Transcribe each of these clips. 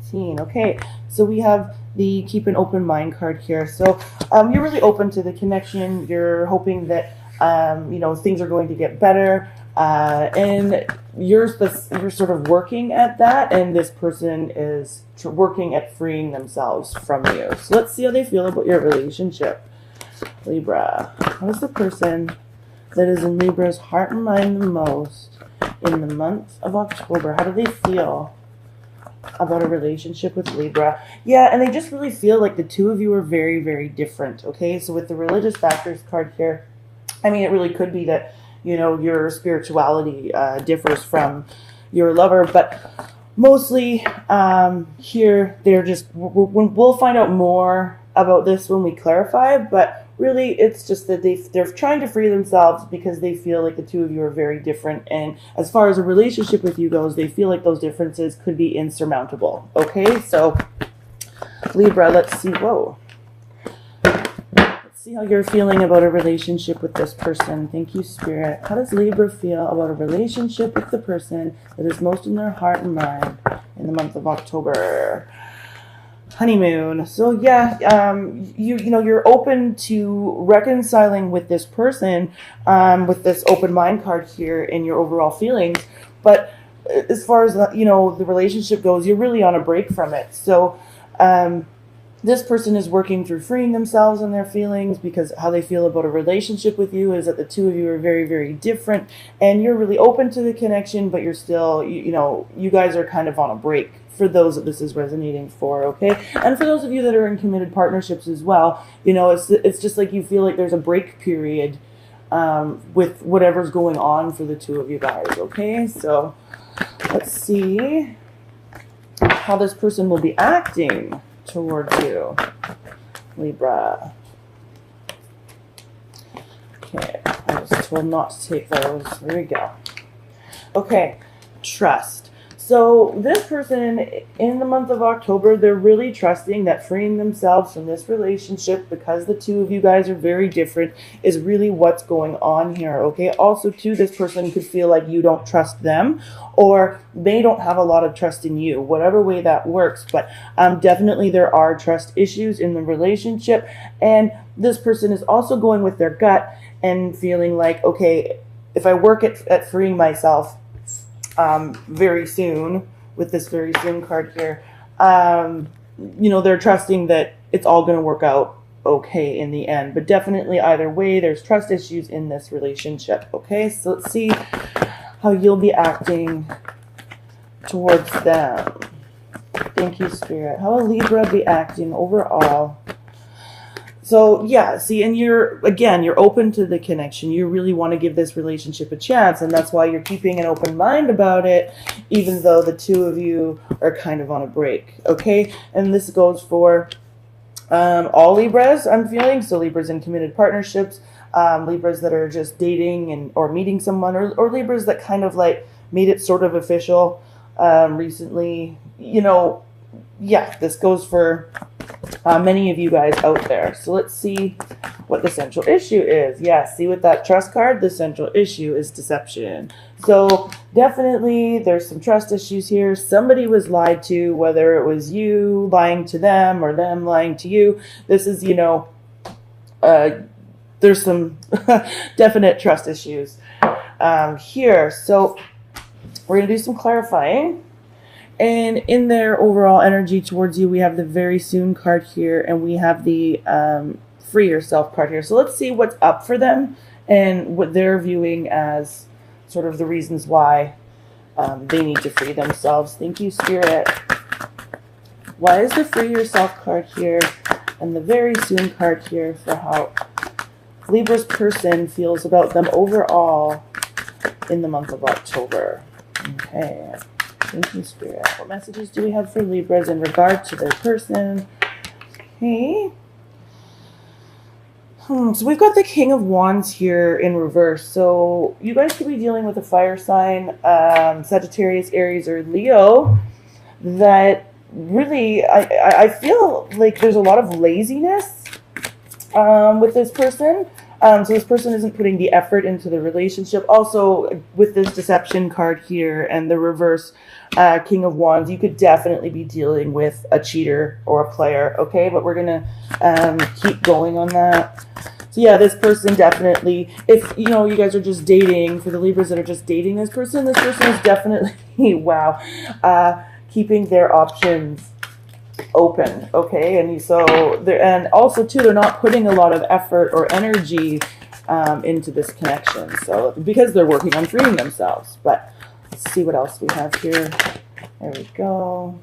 18. Okay, so we have the keep an open mind card here. So you're really open to the connection. You're hoping that things are going to get better, and you're sort of working at that, and this person is working at freeing themselves from you. So let's see how they feel about your relationship, Libra. How is the person that is in Libra's heart and mind the most in the month of October? How do they feel about a relationship with Libra? Yeah, and they just really feel like the two of you are very, very different. Okay, so with the religious factors card here, I mean, it really could be that, your spirituality differs from your lover, but mostly here they're just, we'll find out more about this when we clarify, but really it's just that they're trying to free themselves because they feel like the two of you are very different, and as far as a relationship with you goes, they feel like those differences could be insurmountable. Okay, so Libra, let's see. Whoa. Let's see how you're feeling about a relationship with this person. Thank you, Spirit. How does Libra feel about a relationship with the person that is most in their heart and mind in the month of October? Honeymoon. So yeah, you're open to reconciling with this person, with this open mind card here in your overall feelings, but as far as the relationship goes, you're really on a break from it. So this person is working through freeing themselves and their feelings, because how they feel about a relationship with you is that the two of you are very, very different, and you're really open to the connection, but you're still, you guys are kind of on a break, for those that this is resonating for. Okay, and for those of you that are in committed partnerships as well, it's just like you feel like there's a break period with whatever's going on for the two of you guys. Okay, so let's see how this person will be acting towards you, Libra. Okay, I was told not to take those. There we go. Okay, trust. So this person in the month of October, they're really trusting that freeing themselves from this relationship, because the two of you guys are very different, is really what's going on here. Okay, also too, this person could feel like you don't trust them, or they don't have a lot of trust in you, whatever way that works. But definitely there are trust issues in the relationship, and this person is also going with their gut and feeling like, okay, if I work at freeing myself very soon, with this very soon card here, they're trusting that it's all going to work out okay in the end. But definitely either way, there's trust issues in this relationship. Okay, so let's see how you'll be acting towards them. Thank you, Spirit. How will Libra be acting overall? So yeah, see, and you're open to the connection. You really want to give this relationship a chance, and that's why you're keeping an open mind about it, even though the two of you are kind of on a break. Okay, and this goes for all Libras, I'm feeling. So Libras in committed partnerships, Libras that are just dating or meeting someone, or Libras that kind of like made it sort of official recently. Yeah, this goes for many of you guys out there. So let's see what the central issue is. Yeah, see with that trust card, the central issue is deception. So definitely there's some trust issues here. Somebody was lied to, whether it was you lying to them or them lying to you. This is, there's some definite trust issues here. So we're going to do some clarifying. And in their overall energy towards you, we have the very soon card here, and we have the free yourself card here. So let's see what's up for them and what they're viewing as sort of the reasons why they need to free themselves. Thank you, Spirit. Why is the free yourself card here and the very soon card here for how Libra's person feels about them overall in the month of October? Okay. Thank you, Spirit. What messages do we have for Libras in regard to their person? Okay. So we've got the King of Wands here in reverse. So you guys could be dealing with a fire sign, Sagittarius, Aries, or Leo, that really, I feel like there's a lot of laziness with this person. So this person isn't putting the effort into the relationship. Also, with this deception card here and the reverse King of Wands, you could definitely be dealing with a cheater or a player, okay? But we're going to keep going on that. So yeah, this person definitely, if, you know, you guys are just dating, for the Libras that are just dating this person is definitely, wow, keeping their options open, okay? And so and also too, they're not putting a lot of effort or energy into this connection, so because they're working on freeing themselves. But let's see what else we have here. There we go.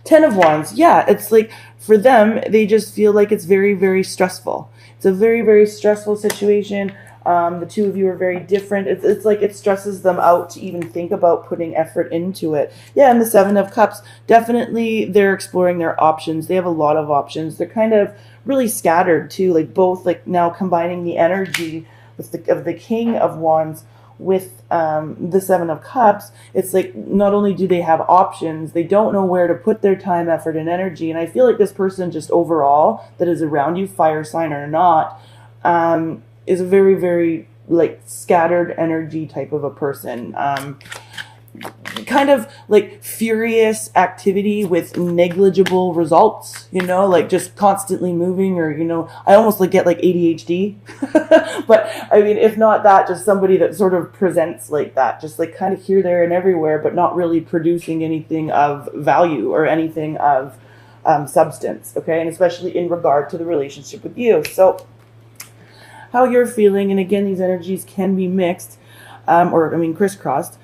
10 of Wands. Yeah, it's like for them, they just feel like it's very, very stressful. It's a very, very stressful situation. The two of you are very different. It's like it stresses them out to even think about putting effort into it. Yeah, and the 7 of Cups, definitely they're exploring their options. They have a lot of options. They're kind of really scattered too, like both like now combining the energy with the King of Wands with the 7 of Cups. It's like not only do they have options, they don't know where to put their time, effort, and energy. And I feel like this person just overall that is around you, fire sign or not, is a very, very like scattered energy type of a person. Kind of like furious activity with negligible results, you know, like just constantly moving, or, you know, I almost like get like ADHD. But I mean, if not that, just somebody that sort of presents like that, just like kind of here, there, and everywhere, but not really producing anything of value or anything of substance, okay? And especially in regard to the relationship with you. So how you're feeling, and again, these energies can be mixed, or I mean crisscrossed,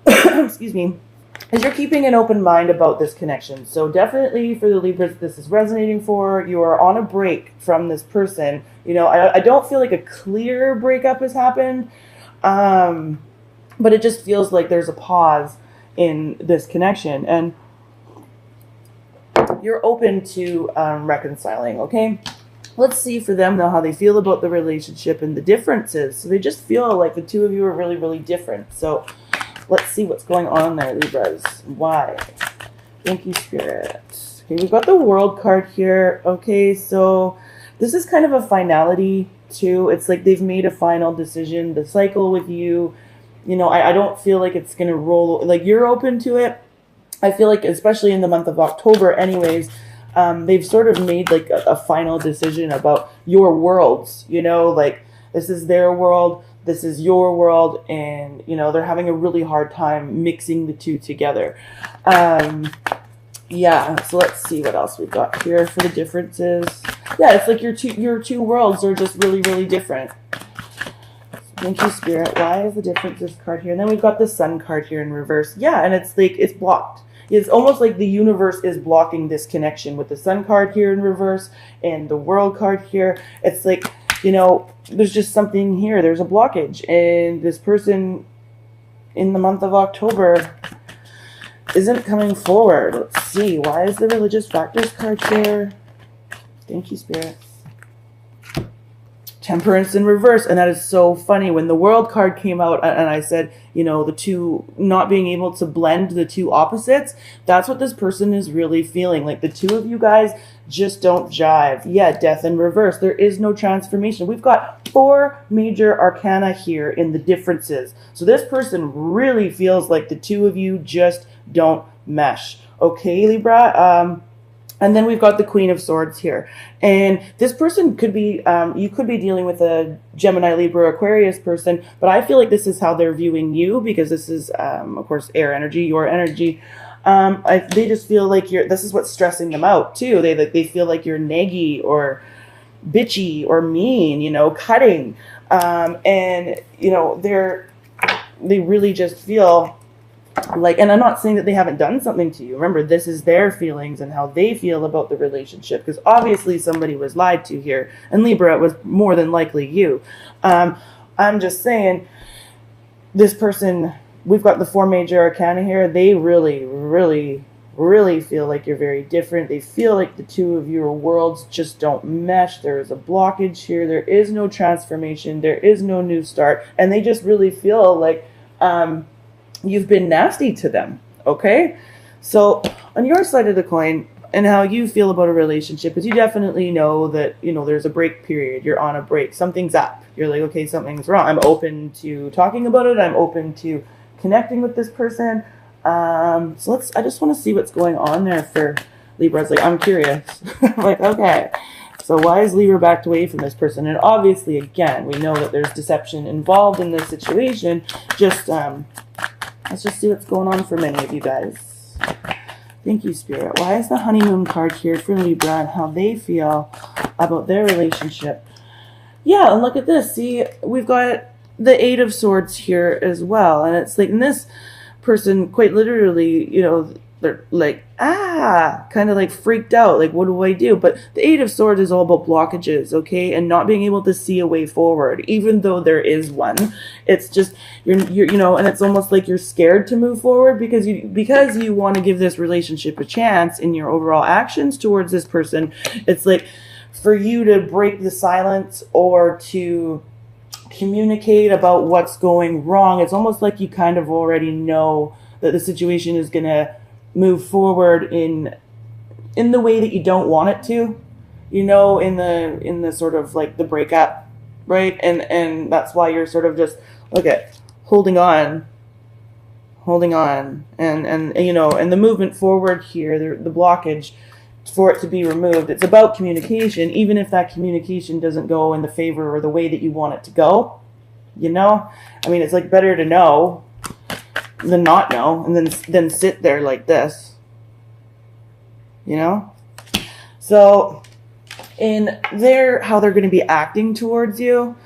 excuse me, is you're keeping an open mind about this connection. So definitely for the Libras, this is resonating for, you are on a break from this person. You know, I don't feel like a clear breakup has happened, but it just feels like there's a pause in this connection, and you're open to reconciling, okay? Let's see for them, though, how they feel about the relationship and the differences. So they just feel like the two of you are really, really different. So let's see what's going on there, Libras. Why? Thank you, Spirit. Okay, we've got the World card here. Okay, so this is kind of a finality, too. It's like they've made a final decision. The cycle with you, you know, I don't feel like it's going to roll. Like, you're open to it. I feel like, especially in the month of October anyways, they've sort of made like a final decision about your worlds, you know, like this is their world, this is your world, and, you know, they're having a really hard time mixing the two together. Yeah, so let's see what else we've got here for the differences. Yeah, it's like your two worlds are just really, really different. Thank you, Spirit. Why is the differences card here? And then we've got the Sun card here in reverse. Yeah, and it's like it's blocked. It's almost like the universe is blocking this connection with the Sun card here in reverse and the World card here. It's like, you know, there's just something here. There's a blockage. And this person in the month of October isn't coming forward. Let's see. Why is the Religious Factors card here? Thank you, Spirit. Temperance in reverse. And that is so funny. When the World card came out and I said, you know, the two not being able to blend the two opposites, that's what this person is really feeling. Like the two of you guys just don't jive. Yeah, Death in reverse. There is no transformation. We've got 4 major arcana here in the differences. So this person really feels like the two of you just don't mesh. Okay, Libra? And then we've got the Queen of Swords here. And this person could be, you could be dealing with a Gemini, Libra, Aquarius person, but I feel like this is how they're viewing you, because this is, of course, air energy, your energy. They just feel like this is what's stressing them out, too. They feel like you're naggy or bitchy or mean, you know, cutting. And, you know, they really just feel like, and I'm not saying that they haven't done something to you. Remember, this is their feelings and how they feel about the relationship, because obviously somebody was lied to here, and Libra, it was more than likely you. I'm just saying, this person, we've got the 4 major arcana here. They really, really, really feel like you're very different. They feel like the two of your worlds just don't mesh. There is a blockage here. There is no transformation. There is no new start. And they just really feel like you've been nasty to them, okay? So on your side of the coin, and how you feel about a relationship is you definitely know that, you know, there's a break period. You're on a break. Something's up. You're like, okay, something's wrong. I'm open to talking about it. I'm open to connecting with this person. So I just want to see what's going on there for Libra. It's like, I'm curious. Like, okay. So why is Libra backed away from this person? And obviously, again, we know that there's deception involved in this situation. Just, let's just see what's going on for many of you guys. Thank you, Spirit. Why is the honeymoon card here for Libra and how they feel about their relationship? Yeah, and look at this. See, we've got the Eight of Swords here as well. And it's like, in this person, quite literally, you know, they're like, kind of like freaked out. Like, what do I do? But the Eight of Swords is all about blockages, okay? And not being able to see a way forward, even though there is one. It's just, you're you know, and it's almost like you're scared to move forward because you want to give this relationship a chance in your overall actions towards this person. It's like for you to break the silence or to communicate about what's going wrong. It's almost like you kind of already know that the situation is going to move forward in the way that you don't want it to, you know, in the sort of like the breakup, right? And that's why you're sort of just holding on and you know, and the movement forward here, the blockage for it to be removed. It's about communication, even if that communication doesn't go in the favor or the way that you want it to go, you know? I mean, it's like better to know than not know, and then sit there like this, you know? So in how they're going to be acting towards you,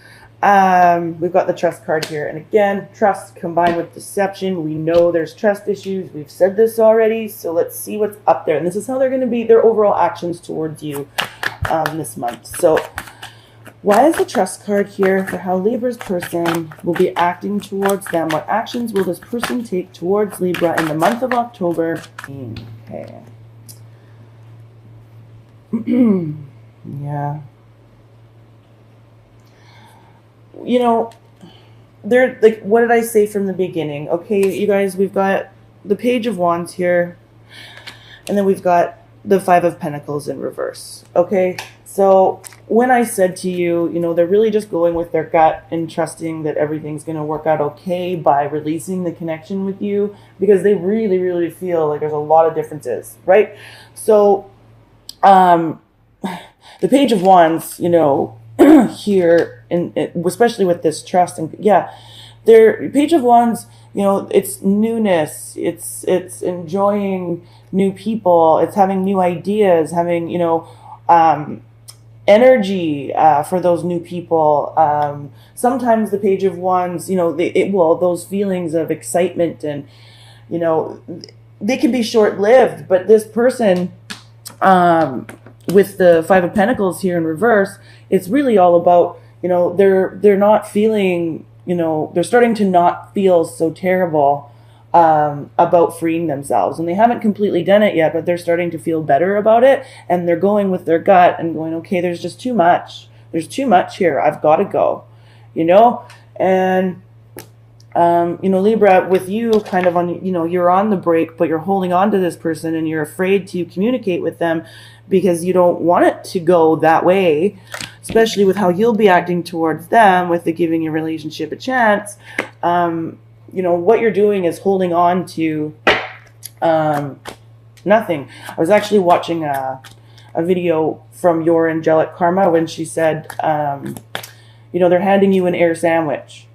we've got the trust card here, and again, trust combined with deception. We know there's trust issues. We've said this already, so let's see what's up there. And this is how they're going to be, their overall actions towards you this month. So why is the trust card here for how Libra's person will be acting towards them? What actions will this person take towards Libra in the month of October? Okay. Yeah. You know, they're like, what did I say from the beginning? Okay, you guys, we've got the Page of Wands here, and then we've got the Five of Pentacles in reverse. Okay, so when I said to you, you know, they're really just going with their gut and trusting that everything's going to work out okay by releasing the connection with you, because they really, really feel like there's a lot of differences, right? So, the Page of Wands, you know, here, and especially with this trust, and yeah, their Page of Wands, you know, it's newness, it's enjoying new people, it's having new ideas, having, you know, energy for those new people. Sometimes the Page of Wands, you know, those feelings of excitement and, you know, they can be short-lived, but this person, with the Five of Pentacles here in reverse, it's really all about, you know, they're not feeling, you know, they're starting to not feel so terrible about freeing themselves. And they haven't completely done it yet, but they're starting to feel better about it. And they're going with their gut and going, okay, there's just too much. There's too much here. I've got to go, you know? And, you know, Libra, with you kind of on, you know, you're on the break, but you're holding on to this person and you're afraid to communicate with them because you don't want it to go that way, especially with how you'll be acting towards them with the giving your relationship a chance. You know, what you're doing is holding on to nothing. I was actually watching a video from Your Angelic Karma when she said, you know, they're handing you an air sandwich.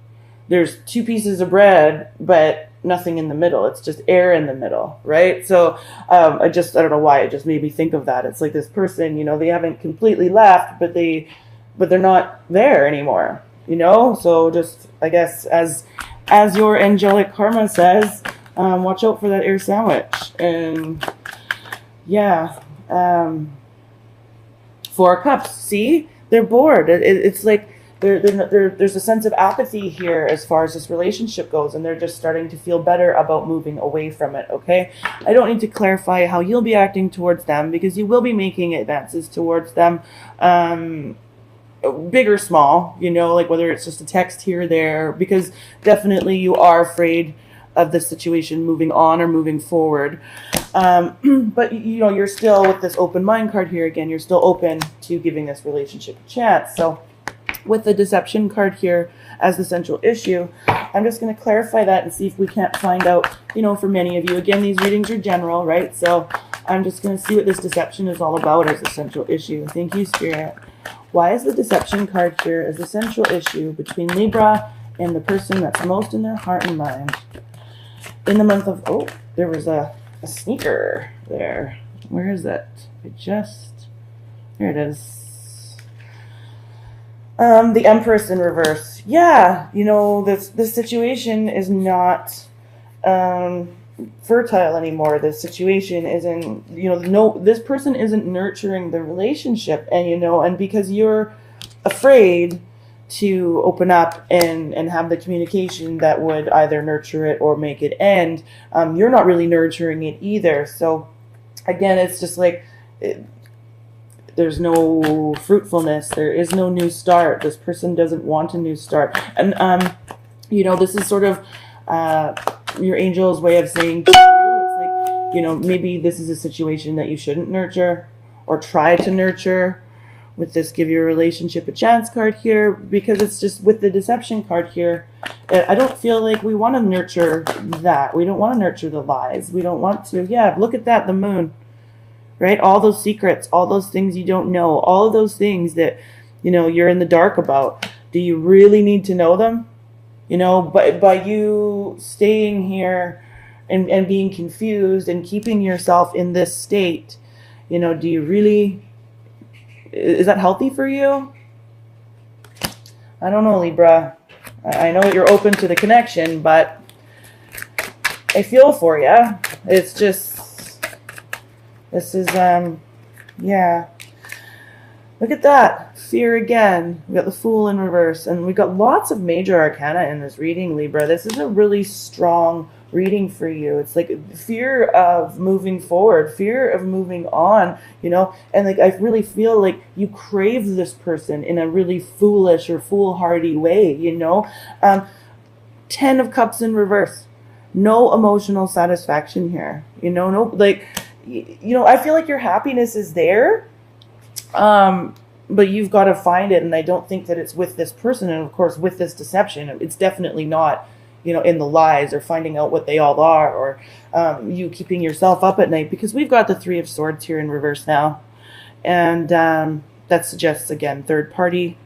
There's two pieces of bread, but nothing in the middle. It's just air in the middle, right? So I don't know why, it just made me think of that. It's like this person, you know, they haven't completely left, but they're not there anymore, you know? So just, I guess, as Your Angelic Karma says, watch out for that air sandwich. And yeah, Four of Cups, see? They're bored. It's like, there's a sense of apathy here as far as this relationship goes, and they're just starting to feel better about moving away from it, okay? I don't need to clarify how you'll be acting towards them, because you will be making advances towards them, big or small, you know, like whether it's just a text here or there, because definitely you are afraid of the situation moving on or moving forward. But you're still with this open mind card here again, you're still open to giving this relationship a chance. So with the deception card here as the central issue, I'm just going to clarify that and see if we can't find out, for many of you, again, these readings are general, right? So I'm just going to see what this deception is all about as the central issue. Thank you, Spirit. Why is the deception card here as the central issue between Libra and the person that's most in their heart and mind? In the month of, there was a sneaker there. Where is it? Here it is. The Empress in reverse. Yeah, this situation is not fertile anymore. This situation isn't, this person isn't nurturing the relationship, and because you're afraid to open up and have the communication that would either nurture it or make it end, you're not really nurturing it either. So again, it's just like there's no fruitfulness. There is no new start. This person doesn't want a new start. And, this is sort of your angel's way of saying to you, it's like, maybe this is a situation that you shouldn't nurture or try to nurture. With this give your relationship a chance card here, because it's just with the deception card here, I don't feel like we want to nurture that. We don't want to nurture the lies. We don't want to. Yeah, look at that, the moon, right? All those secrets, all those things you don't know, all of those things that, you're in the dark about. Do you really need to know them? But by you staying here and being confused and keeping yourself in this state, do you really... Is that healthy for you? I don't know, Libra. I know you're open to the connection, but I feel for you. It's just, this is, yeah. Look at that. Fear again. We got the Fool in reverse, and we got lots of major arcana in this reading, Libra. This is a really strong reading for you. It's like fear of moving forward, fear of moving on, and like I really feel like you crave this person in a really foolish or foolhardy way, 10 of Cups in reverse. No emotional satisfaction here, no, like, I feel like your happiness is there, but you've got to find it, and I don't think that it's with this person, and of course with this deception, it's definitely not in the lies or finding out what they all are, or you keeping yourself up at night, because we've got the Three of Swords here in reverse now. And that suggests, again, third party,